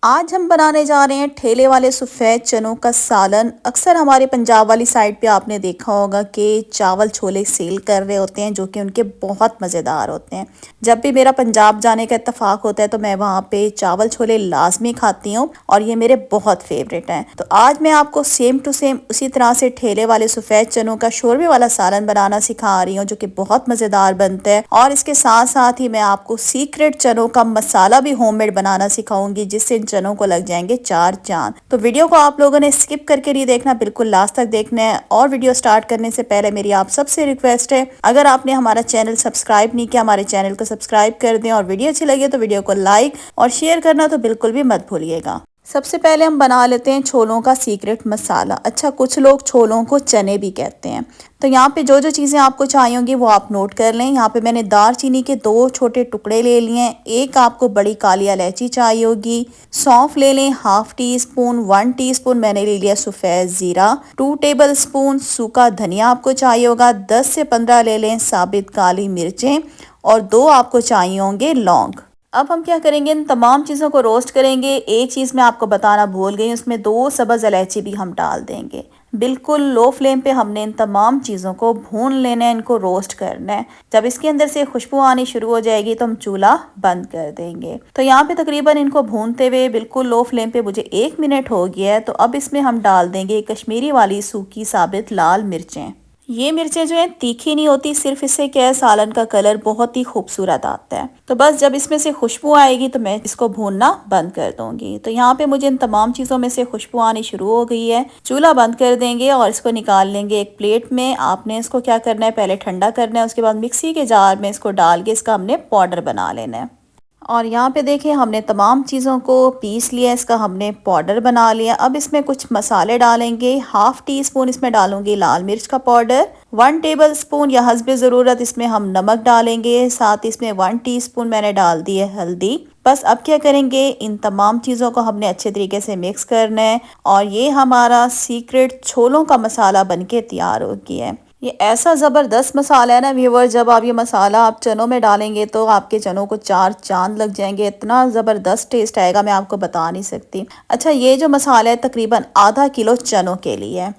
आज हम बनाने जा रहे हैं ठेले वाले सफ़ेद चनों का सालन। अक्सर हमारे पंजाब वाली साइड पे आपने देखा होगा कि चावल छोले सेल कर रहे होते हैं, जो कि उनके बहुत मज़ेदार होते हैं। जब भी मेरा पंजाब जाने का इत्तेफाक होता है तो मैं वहाँ पे चावल छोले लाजमी खाती हूँ और ये मेरे बहुत फेवरेट हैं। तो आज मैं आपको सेम टू सेम उसी तरह से ठेले वाले सफ़ेद चनों का शोरबे वाला सालन बनाना सिखा रही हूँ, जो कि बहुत मज़ेदार बनता है। और इसके साथ साथ ही मैं आपको सीक्रेट चनों का मसाला भी होममेड बनाना सिखाऊंगी, जिससे चनों को लग जाएंगे चार चांद। तो वीडियो को आप लोगों ने स्किप करके नहीं देखना, बिल्कुल लास्ट तक देखना है। और वीडियो स्टार्ट करने से पहले मेरी आप सबसे रिक्वेस्ट है, अगर आपने हमारा चैनल सब्सक्राइब नहीं किया, हमारे चैनल को सब्सक्राइब कर दें और वीडियो अच्छी लगे तो वीडियो को लाइक और शेयर करना तो बिल्कुल भी मत भूलिएगा। सबसे पहले हम बना लेते हैं छोलों का सीक्रेट मसाला। अच्छा, कुछ लोग छोलों को चने भी कहते हैं। तो यहाँ पे जो जो चीज़ें आपको चाहिए होंगी वो आप नोट कर लें। यहाँ पे मैंने दालचीनी के 2 छोटे टुकड़े ले लिए हैं। एक आपको बड़ी काली इलायची चाहिए होगी। सौंफ ले लें हाफ टी स्पून। 1 टीस्पून मैंने ले लिया सफ़ेद ज़ीरा। 2 टेबल स्पून सूखा धनिया आपको चाहिए होगा। 10 से 15 ले लें साबित काली मिर्चें और 2 आपको चाहिए होंगे लौंग। अब हम क्या करेंगे, इन तमाम चीज़ों को रोस्ट करेंगे। एक चीज़ मैं आपको बताना भूल गई, उसमें 2 सब्ज़ इलायची भी हम डाल देंगे। बिल्कुल लो फ्लेम पे हमने इन तमाम चीज़ों को भून लेना है, इनको रोस्ट करना है। जब इसके अंदर से खुशबू आनी शुरू हो जाएगी तो हम चूल्हा बंद कर देंगे। तो यहाँ पे तकरीबन इनको भूनते हुए बिल्कुल लो फ्लेम पे मुझे 1 मिनट हो गया है। तो अब इसमें हम डाल देंगे कश्मीरी वाली सूखी साबित लाल मिर्चें। ये मिर्चें जो है तीखी नहीं होती, सिर्फ इससे क्या है सालन का कलर बहुत ही खूबसूरत आता है। तो बस जब इसमें से खुशबू आएगी तो मैं इसको भूनना बंद कर दूंगी। तो यहाँ पे मुझे इन तमाम चीज़ों में से खुशबू आनी शुरू हो गई है। चूल्हा बंद कर देंगे और इसको निकाल लेंगे एक प्लेट में। आपने इसको क्या करना है, पहले ठंडा करना है, उसके बाद मिक्सी के जार में इसको डाल के इसका हमने पाउडर बना लेना है। और यहाँ पे देखें हमने तमाम चीज़ों को पीस लिया, इसका हमने पाउडर बना लिया। अब इसमें कुछ मसाले डालेंगे। हाफ टी स्पून इसमें डालूंगी लाल मिर्च का पाउडर। 1 टेबल स्पून या हस्बे ज़रूरत इसमें हम नमक डालेंगे। साथ इसमें 1 टीस्पून मैंने डाल दी है हल्दी। बस अब क्या करेंगे, इन तमाम चीज़ों को हमने अच्छे तरीके से मिक्स करना है और ये हमारा सीक्रेट छोलों का मसाला बनके तैयार हो गया है। ये ऐसा ज़बरदस्त मसाला है ना व्यूअर, जब आप ये मसाला आप चनों में डालेंगे तो आपके चनों को चार चांद लग जाएंगे। इतना ज़बरदस्त टेस्ट आएगा, मैं आपको बता नहीं सकती। अच्छा, ये जो मसाला है तकरीबन आधा किलो चनों के लिए है।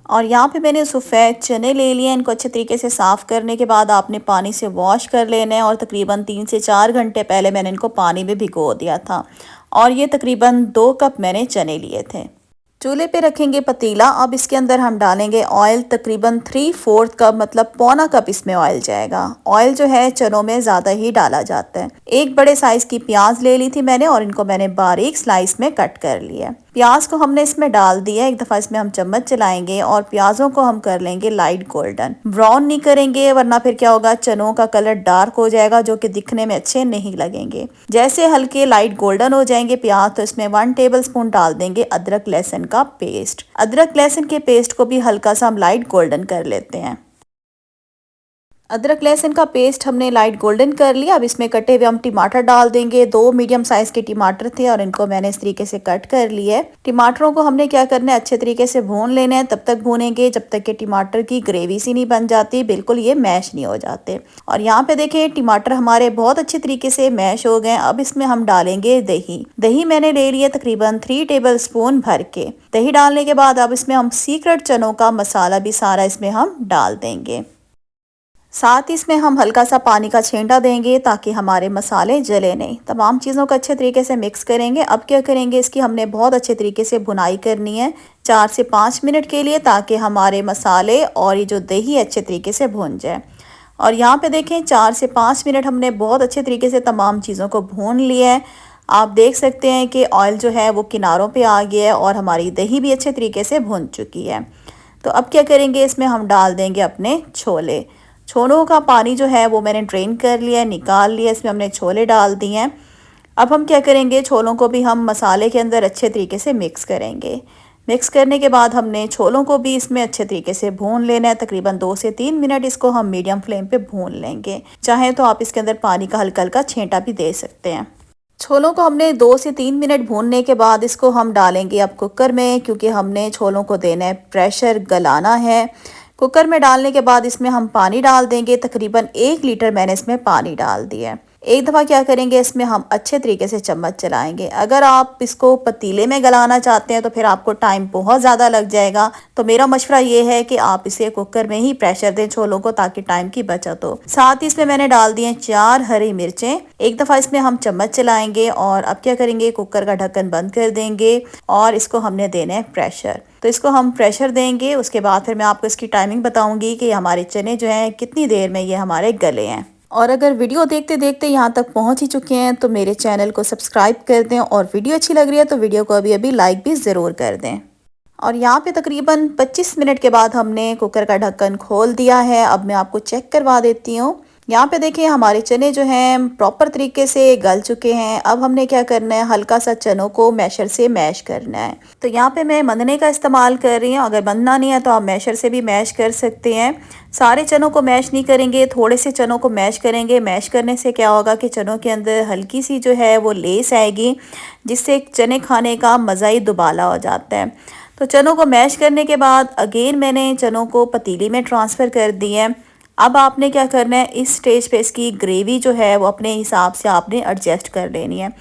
और यहाँ पे मैंने सफ़ेद चने ले लिए। इनको अच्छे तरीके से साफ़ करने के बाद आपने पानी से वॉश कर लेना है। और तकरीबन 3 से 4 घंटे पहले मैंने इनको पानी में भिगो दिया था। और ये तकरीबन 2 कप मैंने चने लिए थे। चूल्हे पे रखेंगे पतीला। अब इसके अंदर हम डालेंगे ऑयल, तकरीबन 3/4 कप, मतलब पौना कप इसमें ऑयल जाएगा। ऑयल जो है चनों में ज़्यादा ही डाला जाता है। एक बड़े साइज़ की प्याज ले ली थी मैंने और इनको मैंने बारीक स्लाइस में कट कर लिया। प्याज को हमने इसमें डाल दिया। एक दफ़ा इसमें हम चम्मच चलाएंगे और प्याजों को हम कर लेंगे लाइट गोल्डन। ब्राउन नहीं करेंगे वरना फिर क्या होगा, चनों का कलर डार्क हो जाएगा, जो कि दिखने में अच्छे नहीं लगेंगे। जैसे हल्के लाइट गोल्डन हो जाएंगे प्याज, तो इसमें 1 टेबल स्पून डाल देंगे अदरक लहसुन का पेस्ट। अदरक लहसुन के पेस्ट को भी हल्का सा हम लाइट गोल्डन कर लेते हैं। अदरक लहसुन का पेस्ट हमने लाइट गोल्डन कर लिया। अब इसमें कटे हुए हम टमाटर डाल देंगे। 2 मीडियम साइज के टमाटर थे और इनको मैंने इस तरीके से कट कर लिया है। टमाटरों को हमने क्या करना है, अच्छे तरीके से भून लेना है। तब तक भूनेंगे जब तक कि टमाटर की ग्रेवी सी नहीं बन जाती, बिल्कुल ये मैश नहीं हो जाते। और यहाँ पे देखें टमाटर हमारे बहुत अच्छे तरीके से मैश हो गए। अब इसमें हम डालेंगे दही। दही मैंने ले लिया तकरीबन 3 टेबल स्पून भर के। दही डालने के बाद अब इसमें हम सीक्रेट चनों का मसाला भी सारा इसमें हम डाल देंगे। साथ ही इसमें हम हल्का सा पानी का छींटा देंगे ताकि हमारे मसाले जले नहीं। तमाम चीज़ों को अच्छे तरीके से मिक्स करेंगे। अब क्या करेंगे, इसकी हमने बहुत अच्छे तरीके से भुनाई करनी है 4 से 5 मिनट के लिए, ताकि हमारे मसाले और ये जो दही अच्छे तरीके से भुन जाए। और यहाँ पे देखें 4 से 5 मिनट हमने बहुत अच्छे तरीके से तमाम चीज़ों को भून लिया है। आप देख सकते हैं कि ऑयल जो है वो किनारों पे आ गया है और हमारी दही भी अच्छे तरीके से भुन चुकी है। तो अब क्या करेंगे, इसमें हम डाल देंगे अपने छोले। छोलों का पानी जो है वो मैंने ड्रेन कर लिया है, निकाल लिया। इसमें हमने छोले डाल दिए हैं। अब हम क्या करेंगे, छोलों को भी हम मसाले के अंदर अच्छे तरीके से मिक्स करेंगे। मिक्स करने के बाद हमने छोलों को भी इसमें अच्छे तरीके से भून लेना है। तकरीबन 2 से 3 मिनट इसको हम मीडियम फ्लेम पे भून लेंगे। चाहे तो आप इसके अंदर पानी का हल्का हल्का छींटा भी दे सकते हैं। छोलों को हमने 2 से 3 मिनट भूनने के बाद इसको हम डालेंगे अब कुकर में, क्योंकि हमने छोलों को देना है प्रेशर, गलाना है। कुकर में डालने के बाद इसमें हम पानी डाल देंगे। तकरीबन 1 लीटर मैंने इसमें पानी डाल दिया है। एक दफ़ा क्या करेंगे, इसमें हम अच्छे तरीके से चम्मच चलाएंगे। अगर आप इसको पतीले में गलाना चाहते हैं तो फिर आपको टाइम बहुत ज़्यादा लग जाएगा। तो मेरा मशवरा ये है कि आप इसे कुकर में ही प्रेशर दें छोलों को, ताकि टाइम की बचत हो। साथ ही इसमें मैंने डाल दिए 4 हरी मिर्चें। एक दफ़ा इसमें हम चम्मच चलाएंगे और अब क्या करेंगे, कुकर का ढक्कन बंद कर देंगे और इसको हमने देना है प्रेशर। तो इसको हम प्रेशर देंगे, उसके बाद फिर मैं आपको इसकी टाइमिंग बताऊंगी कि हमारे चने जो हैं कितनी देर में ये हमारे गले हैं। और अगर वीडियो देखते देखते यहाँ तक पहुँच ही चुके हैं तो मेरे चैनल को सब्सक्राइब कर दें, और वीडियो अच्छी लग रही है तो वीडियो को अभी अभी लाइक भी ज़रूर कर दें। और यहाँ पे तकरीबन 25 मिनट के बाद हमने कुकर का ढक्कन खोल दिया है। अब मैं आपको चेक करवा देती हूँ। यहाँ पे देखिए हमारे चने जो हैं प्रॉपर तरीके से गल चुके हैं। अब हमने क्या करना है, हल्का सा चनों को मैशर से मैश करना है। तो यहाँ पे मैं मंदने का इस्तेमाल कर रही हूँ। अगर मंदना नहीं है तो आप मैशर से भी मैश कर सकते हैं। सारे चनों को मैश नहीं करेंगे, थोड़े से चनों को मैश करेंगे। मैश करने से क्या होगा कि चनों के अंदर हल्की सी जो है वो लेस आएगी, जिससे चने खाने का मज़ा ही दुबाला हो जाता है। तो चनों को मैश करने के बाद अगेन मैंने चनों को पतीली में ट्रांसफ़र कर दिया है। अब आपने क्या करना है, इस स्टेज पे इसकी ग्रेवी जो है वो अपने हिसाब से आपने एडजस्ट कर लेनी है।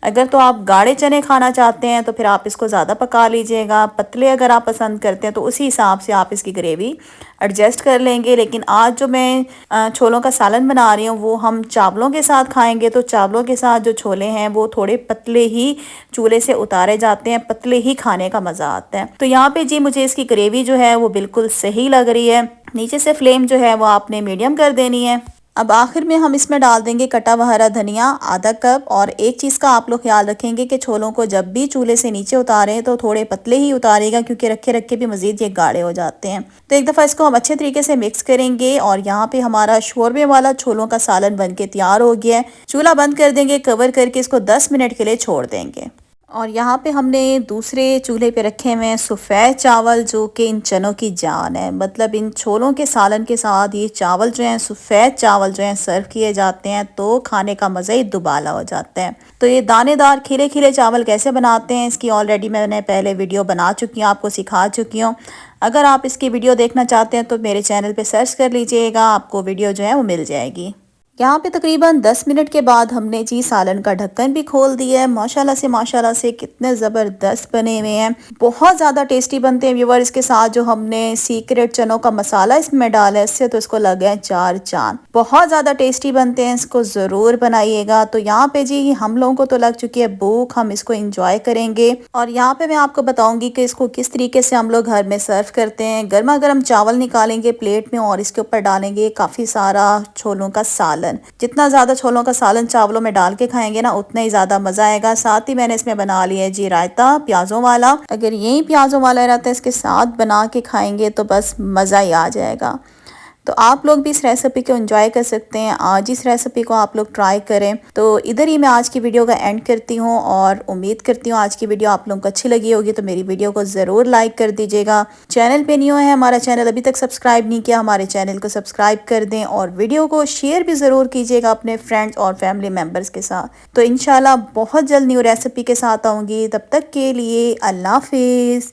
अगर तो आप गाढ़े चने खाना चाहते हैं तो फिर आप इसको ज़्यादा पका लीजिएगा। पतले अगर आप पसंद करते हैं तो उसी हिसाब से आप इसकी ग्रेवी एडजस्ट कर लेंगे। लेकिन आज जो मैं छोलों का सालन बना रही हूँ वो हम चावलों के साथ खाएंगे। तो चावलों के साथ जो छोले हैं वो थोड़े पतले ही चूल्हे से उतारे जाते हैं, पतले ही खाने का मज़ा आता है। तो यहाँ पे जी मुझे इसकी ग्रेवी जो है वो बिल्कुल सही लग रही है। नीचे से फ्लेम जो है वो आपने मीडियम कर देनी है। अब आखिर में हम इसमें डाल देंगे कटा हुआ हरा धनिया आधा कप। और एक चीज़ का आप लोग ख्याल रखेंगे कि छोलों को जब भी चूल्हे से नीचे उतारें तो थोड़े पतले ही उतारेगा, क्योंकि रखे रखे भी मज़ीद ये गाढ़े हो जाते हैं। तो एक दफ़ा इसको हम अच्छे तरीके से मिक्स करेंगे। और यहाँ पे हमारा शोरबे वाला छोलों का सालन बन के तैयार हो गया है। चूल्हा बंद कर देंगे, कवर करके इसको 10 मिनट के लिए छोड़ देंगे। और यहाँ पे हमने दूसरे चूल्हे पे रखे हुए हैं सफ़ेद चावल, जो कि इन चनों की जान है। मतलब इन छोलों के सालन के साथ ये चावल जो हैं, सफ़ेद चावल जो हैं, सर्व किए जाते हैं तो खाने का मज़ा ही दुबाला हो जाता है। तो ये दानेदार खिले खिले चावल कैसे बनाते हैं इसकी ऑलरेडी मैंने पहले वीडियो बना चुकी हूँ, आपको सिखा चुकी हूँ। अगर आप इसकी वीडियो देखना चाहते हैं तो मेरे चैनल पर सर्च कर लीजिएगा, आपको वीडियो जो है वो मिल जाएगी। यहाँ पे तकरीबन 10 मिनट के बाद हमने जी सालन का ढक्कन भी खोल दिया है। माशाल्लाह से कितने ज़बरदस्त बने हुए हैं, बहुत ज़्यादा टेस्टी बनते हैं व्यूवर। इसके साथ जो हमने सीक्रेट चनों का मसाला इसमें डाला है, इससे तो इसको लगे हैं 4 चांद। बहुत ज़्यादा टेस्टी बनते हैं, इसको ज़रूर बनाइएगा। तो यहाँ पे जी हम लोगों को तो लग चुकी है भूख, हम इसको इंजॉय करेंगे। और यहाँ पे मैं आपको बताऊंगी कि इसको किस तरीके से हम लोग घर में सर्व करते हैं। गर्मा गर्म चावल निकालेंगे प्लेट में और इसके ऊपर डालेंगे काफ़ी सारा छोलों का सालन। जितना ज़्यादा छोलों का सालन चावलों में डाल के खाएंगे ना, उतना ही ज़्यादा मज़ा आएगा। साथ ही मैंने इसमें बना लिया है जी रायता प्याज़ों वाला। अगर यही प्याज़ों वाला रहता है इसके साथ बना के खाएंगे तो बस मज़ा ही आ जाएगा। तो आप लोग भी इस रेसिपी को एंजॉय कर सकते हैं। आज इस रेसिपी को आप लोग ट्राई करें। तो इधर ही मैं आज की वीडियो का एंड करती हूँ और उम्मीद करती हूँ आज की वीडियो आप लोगों को अच्छी लगी होगी। तो मेरी वीडियो को ज़रूर लाइक कर दीजिएगा। चैनल पे न्यू है, हमारा चैनल अभी तक सब्सक्राइब नहीं किया, हमारे चैनल को सब्सक्राइब कर दें और वीडियो को शेयर भी ज़रूर कीजिएगा अपने फ्रेंड्स और फैमिली मेम्बर्स के साथ। तो इंशाल्लाह बहुत जल्द न्यू रेसिपी के साथ आऊँगी। तब तक के लिए अल्लाह हाफिज़।